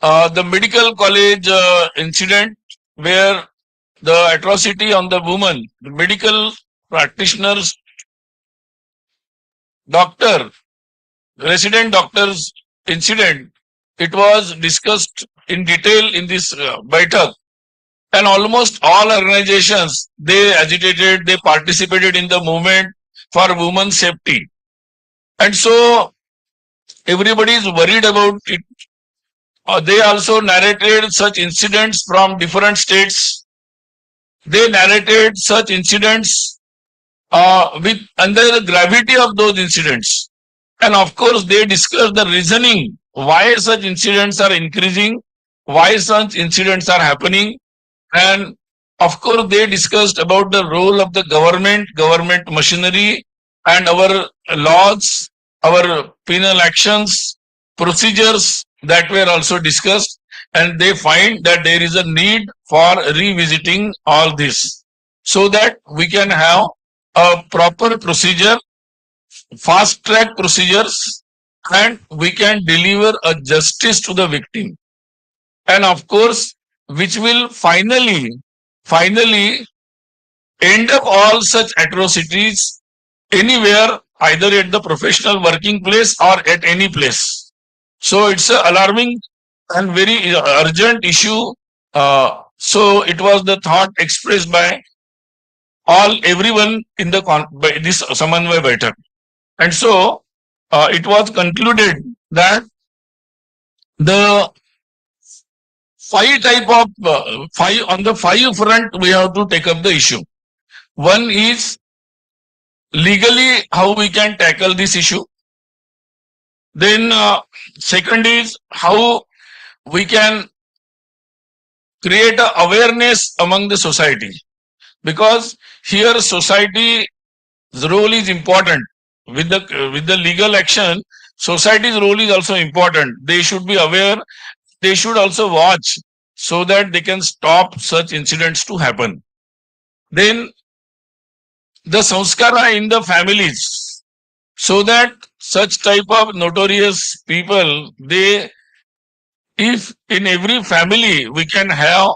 the medical college incident where the atrocity on the woman, the medical practitioners, doctor, resident doctors incident, it was discussed in detail in this Baitak. And almost all organizations, they agitated, they participated in the movement for women's safety. And so everybody is worried about it. They also narrated such incidents from different states. They narrated such incidents with under the gravity of those incidents. And of course, they discussed the reasoning why such incidents are increasing, why such incidents are happening. And of course, they discussed about the role of the government machinery, and our laws, our penal actions, procedures that were also discussed. And they find that there is a need for revisiting all this so that we can have a proper procedure, fast track procedures, and we can deliver a justice to the victim. And of course, which will finally end up all such atrocities anywhere, either at the professional working place or at any place. So it's a alarming and very urgent issue. So it was the thought expressed by everyone in the by this Samanvay Baitak. And so it was concluded that the five on the five front we have to take up the issue. One is legally how we can tackle this issue. Then second is how we can create a awareness among the society, because here society's role is important. With the legal action, society's role is also important. They should be aware. They should also watch so that they can stop such incidents to happen. Then the sanskara in the families, so that such type of notorious people, if in every family we can have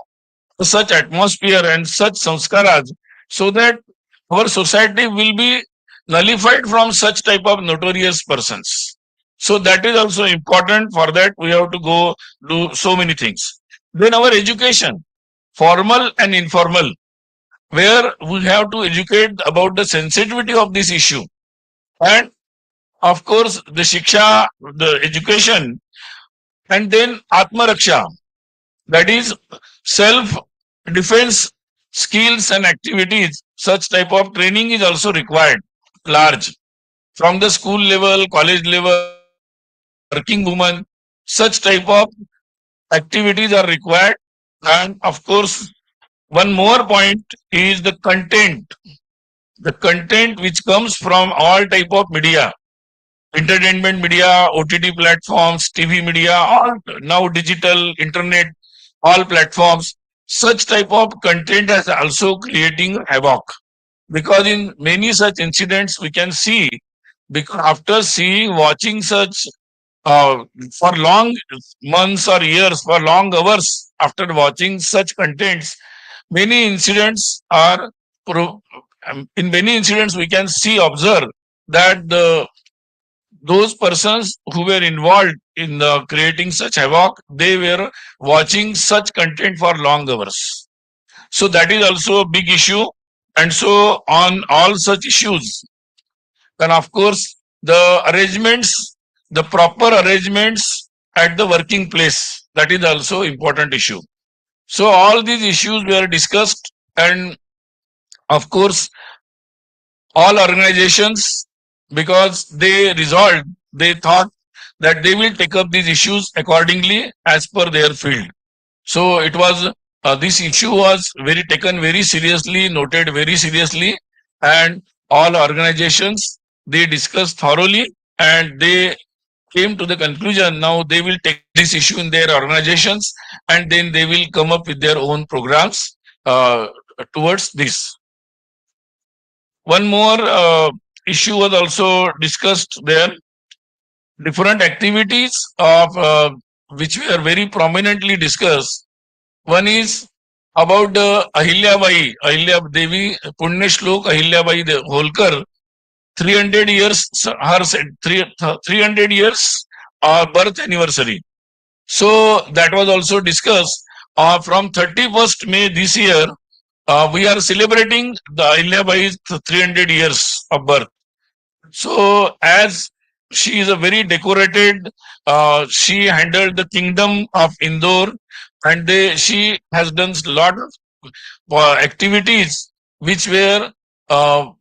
such atmosphere and such sanskaras, so that our society will be nullified from such type of notorious persons. So that is also important. For that we have to go do so many things. Then our education, formal and informal, where we have to educate about the sensitivity of this issue. And of course the shiksha, the education, and then atma raksha, that is self defense skills and activities. Such type of training is also required large from the school level, college level, working woman. Such type of activities are required. And of course, one more point is the content which comes from all type of media, entertainment media, OTT platforms, TV media, all now digital, internet, all platforms. Such type of content is also creating havoc, because in many such incidents we can see, because after watching such for long months or years, for long hours, after watching such contents, many incidents are in many incidents we can observe that those persons who were involved in creating such havoc, they were watching such content for long hours. So that is also a big issue. And so on all such issues, then of course the arrangements, the proper arrangements at the working place, that is also important issue. So all these issues were discussed, and of course all organizations, because they thought that they will take up these issues accordingly as per their field. So it was this issue was taken very seriously, noted very seriously, and all organizations, they discussed thoroughly, and they came to the conclusion now they will take this issue in their organizations, and then they will come up with their own programs towards this. One more issue was also discussed there. Different activities of which were very prominently discussed. One is about Ahilyabai, Ahilya Devi, Punya Shlok Ahilyabai Holkar, 300 years, her 300 years birth anniversary. So that was also discussed. From 31st May this year, we are celebrating the Ahilyabai 300 years of birth. So as she is a very decorated, she handled the kingdom of Indore, and she has done a lot of activities which were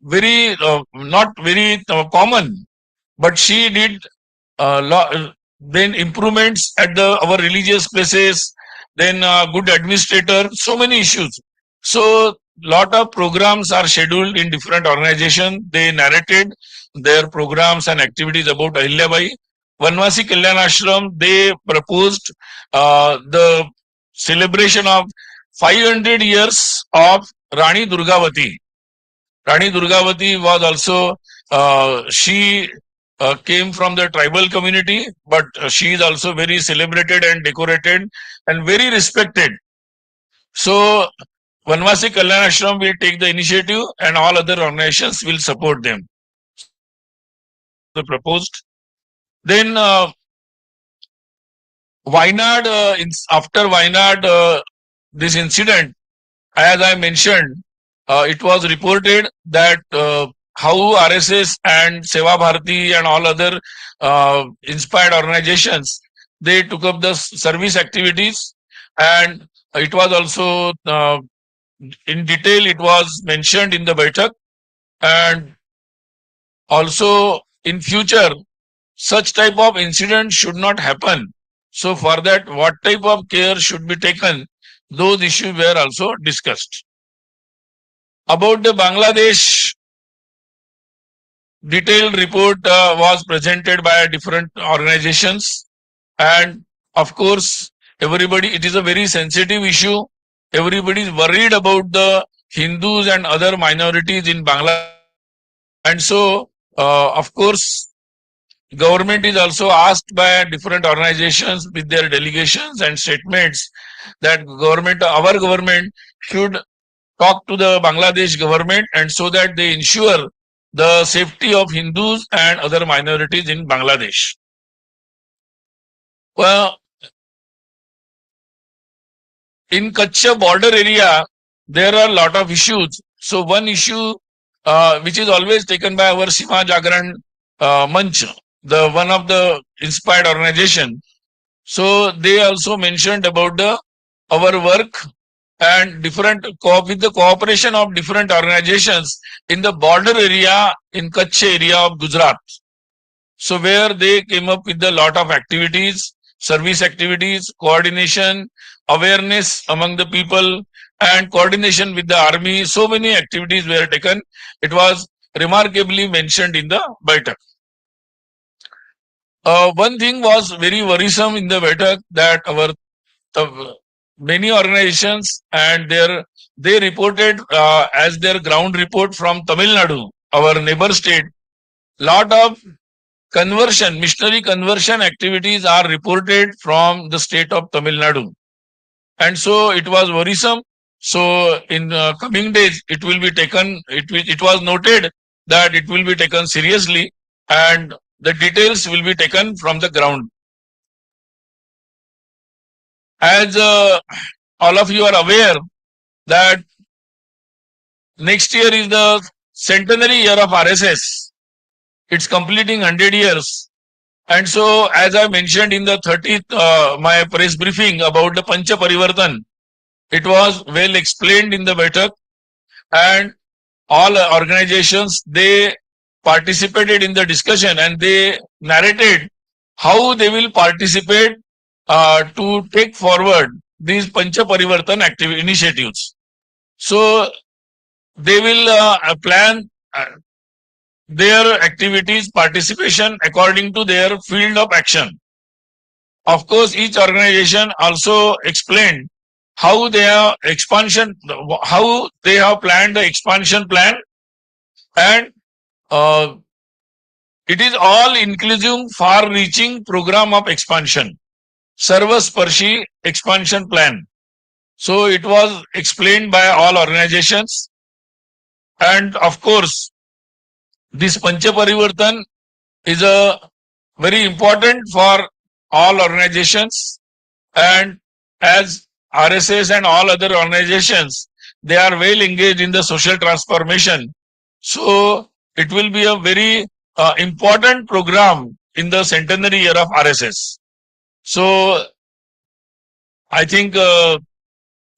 very not very common, but she did then improvements at our religious places, then good administrator, so many issues. So lot of programs are scheduled in different organizations. They narrated their programs and activities about Ahilyabai. Vanvasi Kalyan Ashram, they proposed the celebration of 500 years of Rani Durgavati. Rani Durgavati was also, she came from the tribal community, but she is also very celebrated and decorated and very respected. So, Vanvasi Kalyan Ashram will take the initiative and all other organizations will support them. The proposed. Then, Wayanad, after Wayanad, this incident, as I mentioned, it was reported that how RSS and Seva Bharati and all other inspired organizations, they took up the service activities, and it was also in detail it was mentioned in the Baitak, and also in future such type of incident should not happen. So for that, what type of care should be taken, those issues were also discussed. About the Bangladesh, detailed report was presented by different organizations, and of course everybody, it is a very sensitive issue. Everybody is worried about the Hindus and other minorities in Bangladesh, and so of course government is also asked by different organizations with their delegations and statements that our government should talk to the Bangladesh government, and so that they ensure the safety of Hindus and other minorities in Bangladesh. Well, in Kutch border area, there are a lot of issues. So one issue which is always taken by our Sima Jagran Manch, the one of the inspired organization. So they also mentioned about our work and different with the cooperation of different organizations in the border area in Kutch area of Gujarat. So where they came up with a lot of activities, service activities, coordination, awareness among the people, and coordination with the army. So many activities were taken. It was remarkably mentioned in the Baitak. One thing was very worrisome in the Baitak, that our many organizations and they reported as their ground report from Tamil Nadu, our neighbor state, lot of missionary conversion activities are reported from the state of Tamil Nadu, and so it was worrisome. So in coming days, it will be taken. It was noted that it will be taken seriously, and the details will be taken from the ground. As all of you are aware that next year is the centenary year of RSS. It's completing 100 years. And so, as I mentioned in the 30th, my press briefing about the Pancha Parivartan, it was well explained in the Baitak, and all organizations, they participated in the discussion and they narrated how they will participate to take forward these Pancha Parivartan initiatives. So, they will plan their activities participation according to their field of action. Of course, each organization also explained how they have how they have planned the expansion plan, and uh, it is all inclusive, far-reaching program of expansion. Sarvasparshi expansion plan. So it was explained by all organizations, and of course this Pancha Parivartan is a very important for all organizations, and as RSS and all other organizations, they are well engaged in the social transformation. So it will be a very important program in the centenary year of RSS. So I think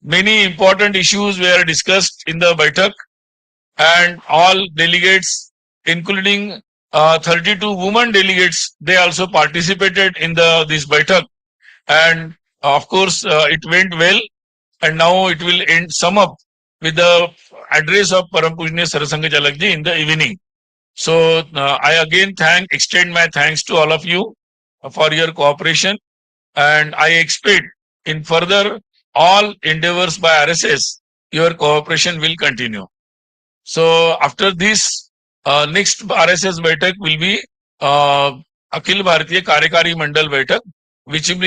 many important issues were discussed in the Baitak, and all delegates, including 32 women delegates, they also participated in this Baitak. And of course, it went well. And now it will sum up with the address of Param Pujnya Sarasanga Jalakji in the evening. So I again extend my thanks to all of you for your cooperation, and I expect in further all endeavors by RSS, your cooperation will continue. So after this, next RSS Baitak will be Akhil Bharatiya Karyakari Mandal Baitak, which will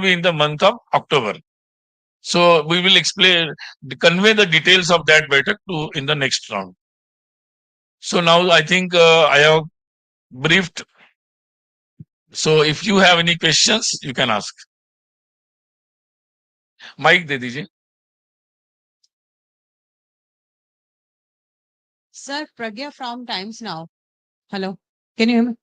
be in the month of October. So we will convey the details of that Baitak in the next round. So now I think I have briefed. So if you have any questions, you can ask. Mic दे दीजिए. Sir, Pragya from Times Now. Hello, can you hear me?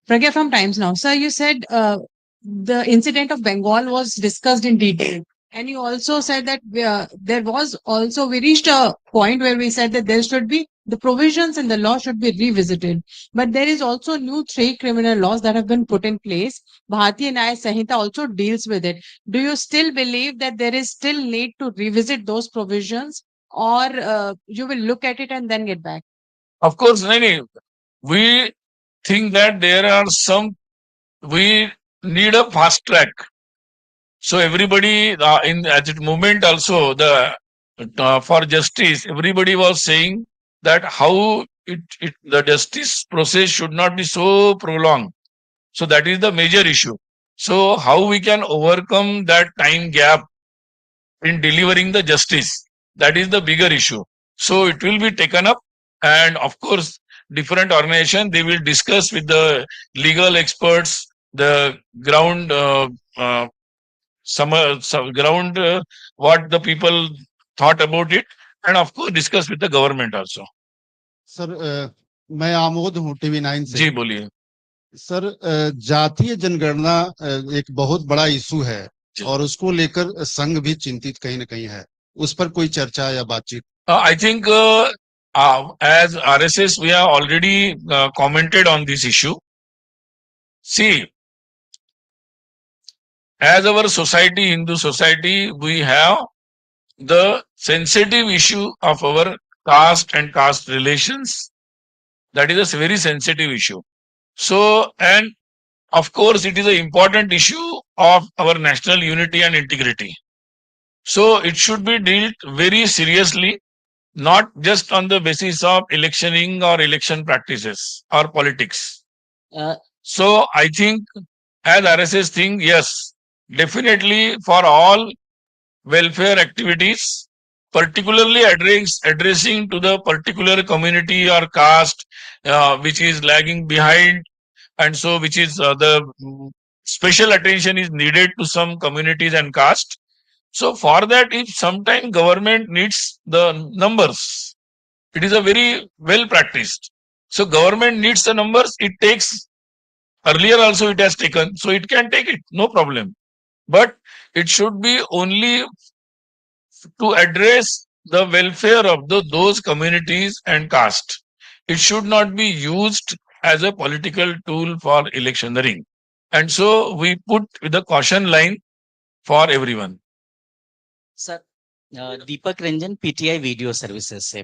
Pragya from Times Now. Sir, you said the incident of Bengal was discussed in detail. And you also said that there was also, we reached a point where we said that there should be, the provisions in the law should be revisited. But there is also new 3 criminal laws that have been put in place. Bharatiya Nyaya Sanhita also deals with it. Do you still believe that there is still need to revisit those provisions, or you will look at it and then get back? Of course, we think that there are we need a fast track. So everybody at the moment also for justice, everybody was saying that how the justice process should not be so prolonged. So that is the major issue. So how we can overcome that time gap in delivering the justice, that is the bigger issue. So it will be taken up, and of course different organizations, they will discuss with the legal experts, the ground ground what the people thought about it, and of course discuss with the government also. Sir मैं आमोद हूँ TV9 से. जी बोलिए. Sir जातीय जनगणना एक बहुत बड़ा issue है और उसको लेकर संघ भी चिंतित कहीं न कहीं है. उस पर कोई चर्चा या बातचीत? I think as RSS we have already commented on this issue. See, as our society, Hindu society, we have the sensitive issue of our caste and caste relations. That is a very sensitive issue. So, and of course, it is an important issue of our national unity and integrity. So, it should be dealt very seriously, not just on the basis of electioning or election practices or politics. So, I think as RSS thing, yes, definitely for all welfare activities, particularly addressing to the particular community or caste which is lagging behind, and so which is the special attention is needed to some communities and caste. So for that, if sometime government needs the numbers, it is a very well practiced. So government needs the numbers, it takes, earlier also it has taken, so it can take it, no problem. But it should be only to address the welfare of those communities and caste. It should not be used as a political tool for electioneering. And so we put the caution line for everyone. Sir Deepak Ranjan PTI video services से.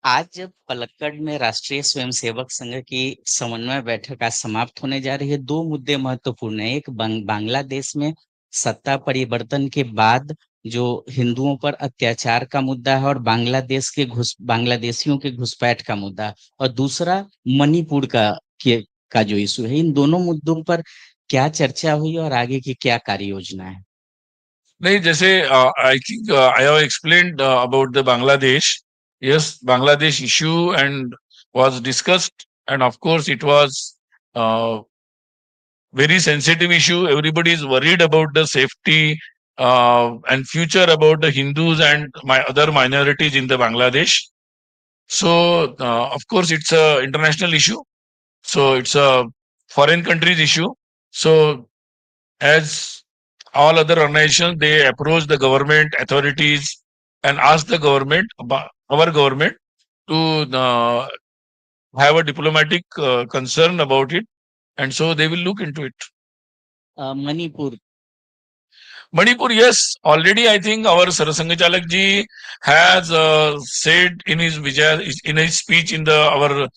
आज जब पलक्कड़ में राष्ट्रीय स्वयंसेवक संघ की समन्वय बैठक आज समाप्त होने जा रही है, 2 मुद्दे महत्वपूर्ण है. एक बांग्लादेश में सत्ता परिवर्तन के बाद जो हिंदुओं पर अत्याचार का मुद्दा है और बांग्लादेशियों के घुसपैठ का मुद्दा, और दूसरा मणिपुर का जो इशू है. इन दोनों मुद्दों पर क्या चर्चा हुई और आगे की क्या कार्य योजना है? नहीं, जैसे I think I have explained about the Bangladesh. Yes, Bangladesh issue and was discussed, and of course it was very sensitive issue. Everybody is worried about the safety and future about the Hindus and my other minorities in the Bangladesh. So of course it's a international issue. So it's a foreign countries issue. So as all other organizations, they approach the government authorities and ask the government, our government, to have a diplomatic concern about it, and so they will look into it. Manipur. Manipur, yes, already I think our Sarasangachalak ji has said in his in his speech in the our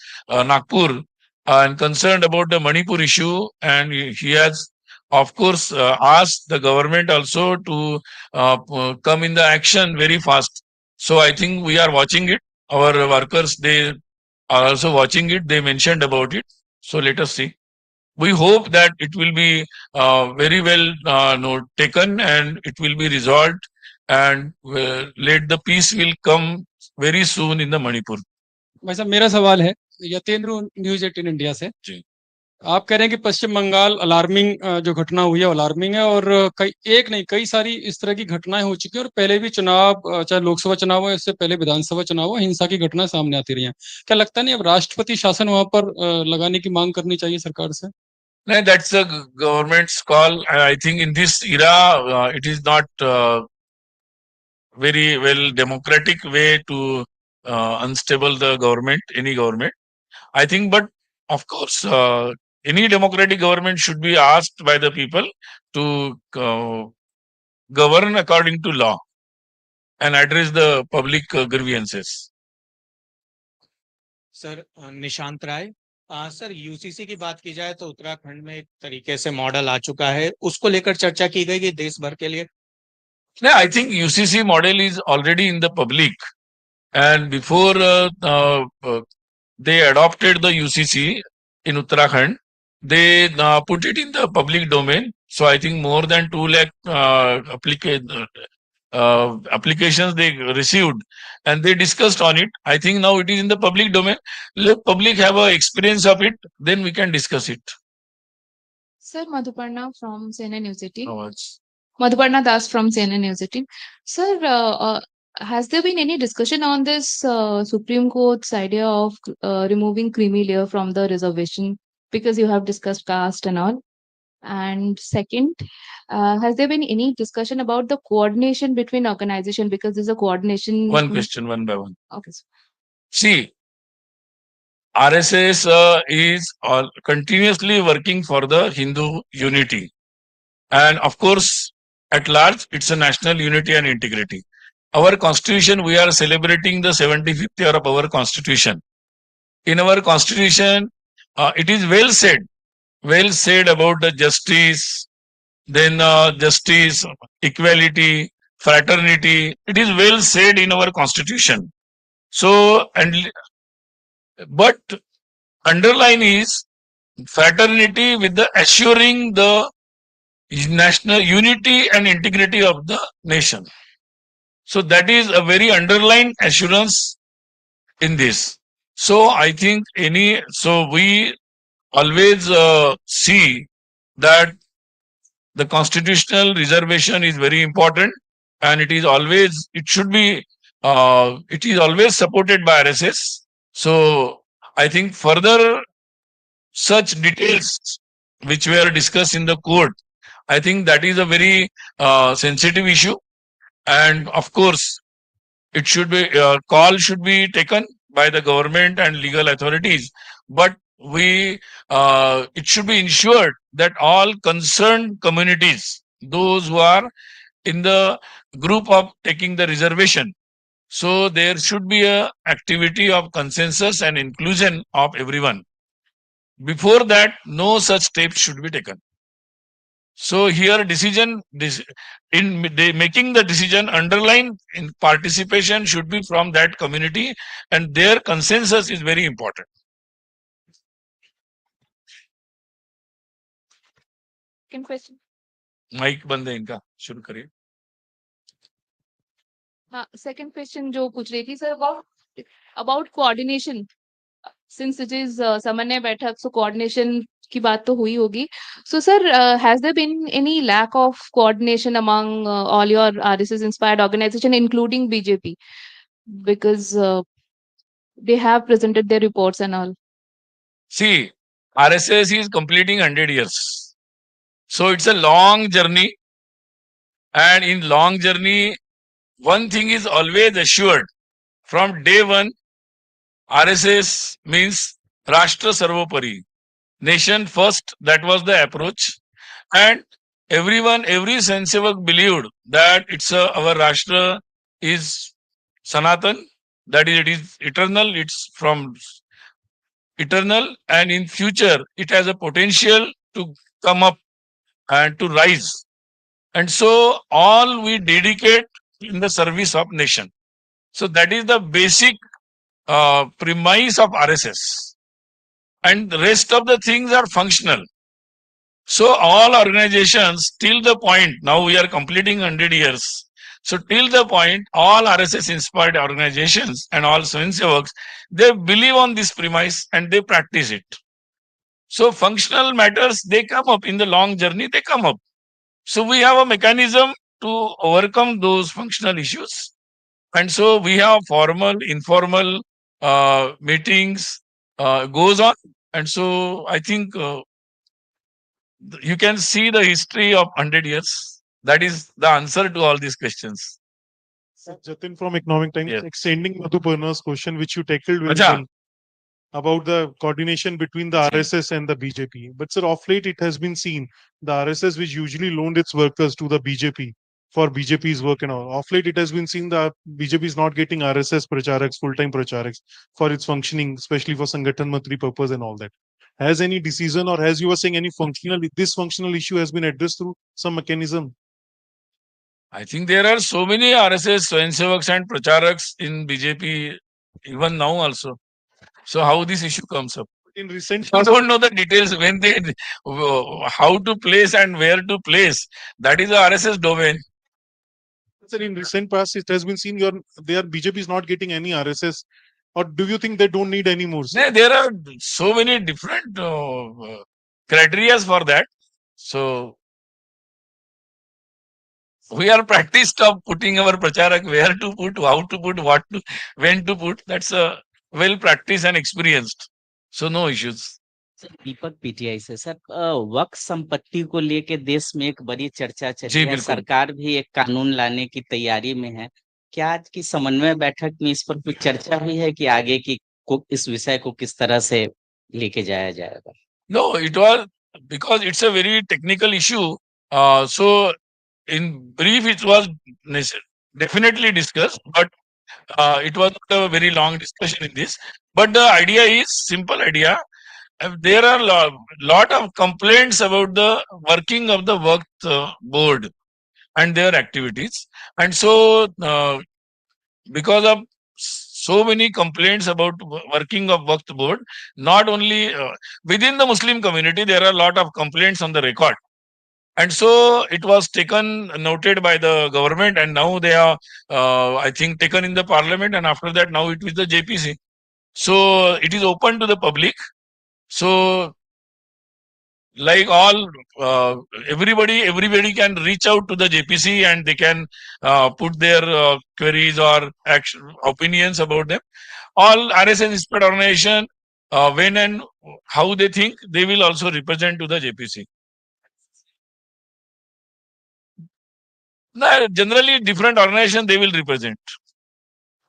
Nagpur and concerned about the Manipur issue, and he has of course asked the government also to come in the action very fast. So I think we are watching it. Our workers, they are also watching it. They mentioned about it. So let us see. We hope that it will be very well taken and it will be resolved, and let the peace will come very soon in the Manipur. भाई साहब मेरा सवाल है Yatendra news 18 India से जी. आप कह रहे हैं कि पश्चिम बंगाल अलार्मिंग जो घटना हुई है अलार्मिंग है और एक नहीं कई सारी इस तरह की घटनाएं हो चुकी हैं और पहले भी चुनाव चाहे लोकसभा चुनाव हो इससे पहले विधानसभा चुनाव हो हिंसा की घटना सामने आती रही हैं क्या लगता नहीं अब राष्ट्रपति शासन वहां पर लगाने की मांग करनी चाहिए सरकार से No, that's a government's call. I think in this era, it is not very well democratic way to unstable the government, any government. I think, but of course, any democratic government should be asked by the people to govern according to law and address the public grievances. Sir Nishant Rai. Sir UCC की बात की जाए तो उत्तराखंड में एक तरीके से model आ चुका है उसको लेकर चर्चा की गई कि देश भर के लिए. Yeah, I think UCC model is already in the public, and before they adopted the UCC in Uttarakhand, they put it in the public domain. So I think more than 2 lakh applications they received, and they discussed on it. I think now it is in the public domain. Let public have a experience of it, then we can discuss it. Sir, Madhuparna from CNN News 18. How much? Madhuparna Das from CNN News 18. Sir, has there been any discussion on this Supreme Court's idea of removing creamy layer from the reservation? Because you have discussed caste and all. And second, has there been any discussion about the coordination between organization? Because there's a coordination. One question, one by one. Okay. Sir. See, RSS is continuously working for the Hindu unity. And of course, at large, it's a national unity and integrity. Our constitution, we are celebrating the 75th year of our constitution. In our constitution, it is well said about the justice, then justice, equality, fraternity. It is well said in our constitution. So, but underline is fraternity with the assuring the national unity and integrity of the nation. So that is a very underlined assurance in this. So I think we always see that the constitutional reservation is very important, and it is always supported by RSS. So I think further such details which were discussed in the court, I think that is a very sensitive issue, and of course it should be call should be taken by the government and legal authorities, but it should be ensured that all concerned communities, those who are in the group of taking the reservation, so there should be a activity of consensus and inclusion of everyone. Before that, no such steps should be taken. So here in making the decision, underline in participation should be from that community, and their consensus is very important. Second question. Mike बंद है इनका, शुरू करिए. हाँ, second question जो पूछ रही थी sir about coordination. Since it is समन्वय बैठक, so coordination की बात तो हुई होगी. So sir, has there been any lack of coordination among all your RSS inspired organization, including BJP? Because they have presented their reports and all. See, RSS is completing 100 years. So it's a long journey. And in long journey, one thing is always assured. From day one, RSS means Rashtra Sarvopari. Nation first, that was the approach. And everyone, every sensevak believed that our Rashtra is Sanatan, that is, it is eternal, it's from eternal, and in future it has a potential to come up and to rise. And so all we dedicate in the service of nation. So that is the basic premise of RSS. And the rest of the things are functional. So all organizations till the point, now we are completing 100 years. So till the point, all RSS inspired organizations and all Swayamsevaks, they believe on this premise and they practice it. So functional matters, they come up in the long journey, they come up. So we have a mechanism to overcome those functional issues. And so we have formal, informal meetings goes on. And so I think you can see the history of 100 years. That is the answer to all these questions. Jatin from Economic Times, Yes. extending Madhuparna's question, which you tackled very Acha. well, about the coordination between the RSS and the BJP. But sir, of late it has been seen the RSS, which usually loaned its workers to the BJP for BJP's work and all. Of late it has been seen that BJP is not getting RSS pracharaks, full-time pracharaks for its functioning, especially for Sangathan Mantri purpose and all that. Has any decision, or as you were saying, any this functional issue has been addressed through some mechanism? I think there are so many RSS Swayamsevaks and Pracharaks in BJP even now also. So how this issue comes up? In recent I don't know the details when they, how to place and where to place. That is the RSS domain. Sir, in recent past, it has been seen BJP is not getting any RSS, or do you think they don't need any more? Sir? There are so many different criteria for that. So we are practiced of putting our pracharak where to put, how to put, what to, when to put. That's a well practiced and experienced. So no issues. Deepak PTI से sir, वक्फ संपत्ति को लेके देश में एक बड़ी चर्चा चली जी, है. बिल्कुल. सरकार भी एक कानून लाने की तैयारी में है. क्या आज की समन्वय बैठक में इस पर कुछ चर्चा हुई है कि आगे की इस विषय को किस तरह से लेके जाया जाएगा? No, it was because it's a very technical issue. So in brief, it was definitely discussed, but it was not a very long discussion in this. But the idea is simple idea. There are lot of complaints about the working of the Waqf board and their activities, and so because of so many complaints about working of Waqf board, not only within the Muslim community, there are a lot of complaints on the record. And so it was noted by the government, and now they are, I think, taken in the parliament, and after that, now it is the JPC. So it is open to the public. So like all, everybody can reach out to the JPC and they can put their queries or opinions about them. All RSS inspired organization, when and how they think, they will also represent to the JPC. No, generally different organization they will represent.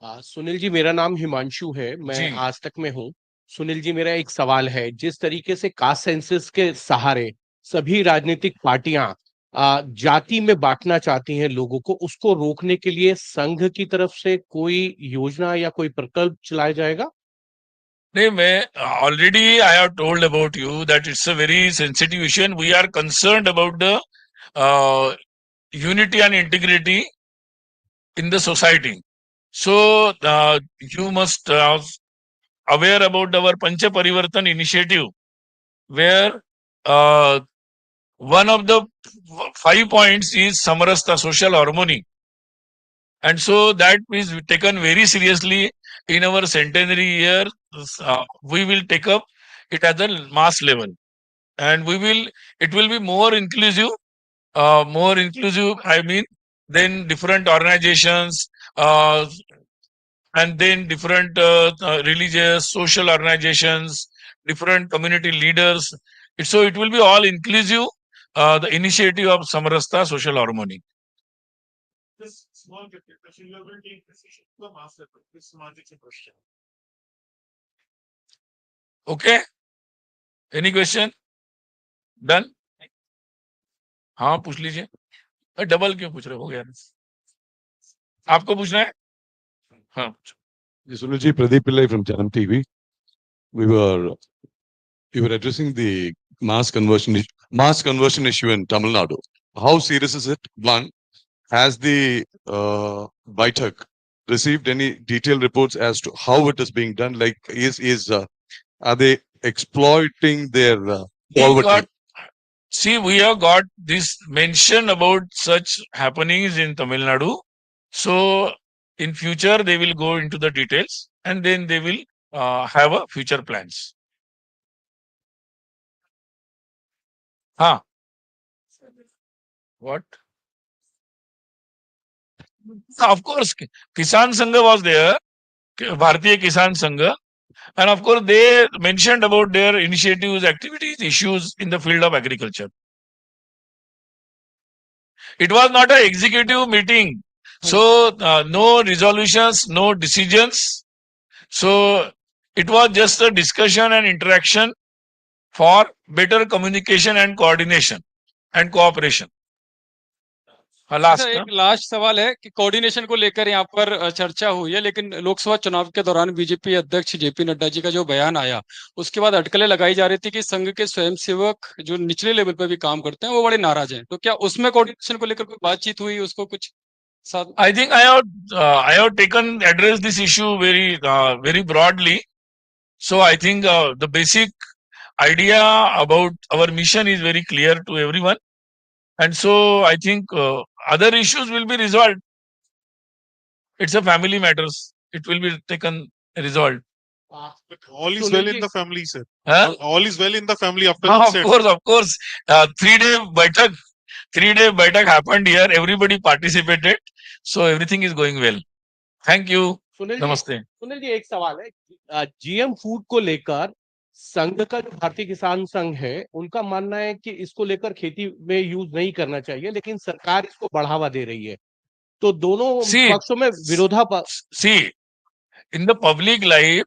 Sunil ji, मेरा नाम हिमांशु है, मैं जी. आज तक में हूँ. सुनील जी, मेरा एक सवाल है. जिस तरीके से कास्ट सेंसस के सहारे सभी राजनीतिक पार्टियां जाति में बांटना चाहती हैं लोगों को, उसको रोकने के लिए संघ की तरफ से कोई योजना या कोई प्रकल्प चलाया जाएगा? नहीं, मैं already I have told about you that it's a very sensitive issue and we are concerned about the unity and integrity in the society. So you must aware about our Pancha Parivartan initiative, where one of the 5 points is samarasta, social harmony. And so that is taken very seriously in our centenary year. We will take up it at the mass level, and it will be more inclusive. I mean, then different organizations, and then different religious, social organizations, different community leaders. So it will be all inclusive. The initiative of Samarasta Social Harmony. This small question, you will take this issue to the master. This is a question. Okay. Any question? Done? हाँ पूछ लीजिए. Double क्यों पूछ रहे हो गया? आपको पूछना है? हाँ. Sunil ji, Pradeep Pillai from Janam TV. We were addressing the mass conversion issue in Tamil Nadu. How serious is it? One, has the BITEC received any detailed reports as to how it is being done? Like, are they exploiting their poverty? We have got this mention about such happenings in Tamil Nadu. So in future, they will go into the details, and then they will have a future plans. What? Of course, Kisan Sangha was there, Bharatiya Kisan Sangha, and of course they mentioned about their initiatives, activities, issues in the field of agriculture. It was not an executive meeting, so no resolutions, no decisions. So it was just a discussion and interaction for better communication and coordination and cooperation. एक last सवाल है कि coordination को लेकर यहाँ पर चर्चा हुई है, लेकिन लोकसभा चुनाव के दौरान बीजेपी अध्यक्ष जेपी नड्डा जी का जो बयान आया, उसके बाद अटकलें लगाई जा रही थी कि संघ के स्वयंसेवक जो निचले लेवल पर भी काम करते हैं वो बड़े नाराज हैं. तो क्या उसमें कोऑर्डिनेशन को लेकर कोई बातचीत हुई, उसको कुछ साथ? I think I have taken address this issue very broadly. So I think the basic idea about our mission is very clear to everyone. And so I think other issues will be resolved. It's a family matters. It will be taken resolved. But all is well in the family, sir. Huh? All is well in the family after Of course. 3-day baitak happened here. Everybody participated. So everything is going well. Thank you. Namaste. Sunil ji एक सवाल है, GM food को लेकर संघ का जो भारतीय किसान संघ है उनका मानना है कि इसको लेकर खेती में यूज नहीं करना चाहिए, लेकिन सरकार इसको बढ़ावा दे रही है. तो दोनों पक्षों में विरोधाभास. See, in the public life,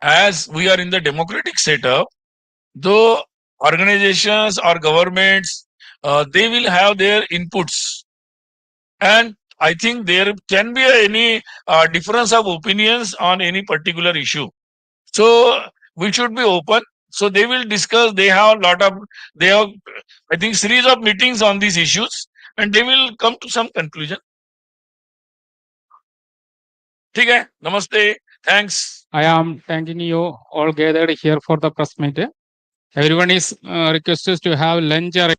as we are in the democratic setup, though organizations or governments, they will have their inputs, and I think there can be any difference of opinions on any particular issue. So we should be open. So they will discuss. They have I think series of meetings on these issues, and they will come to some conclusion. ठीक है, namaste. Thanks. I am thanking you all gathered here for the press meet. Everyone is requested to have lunch or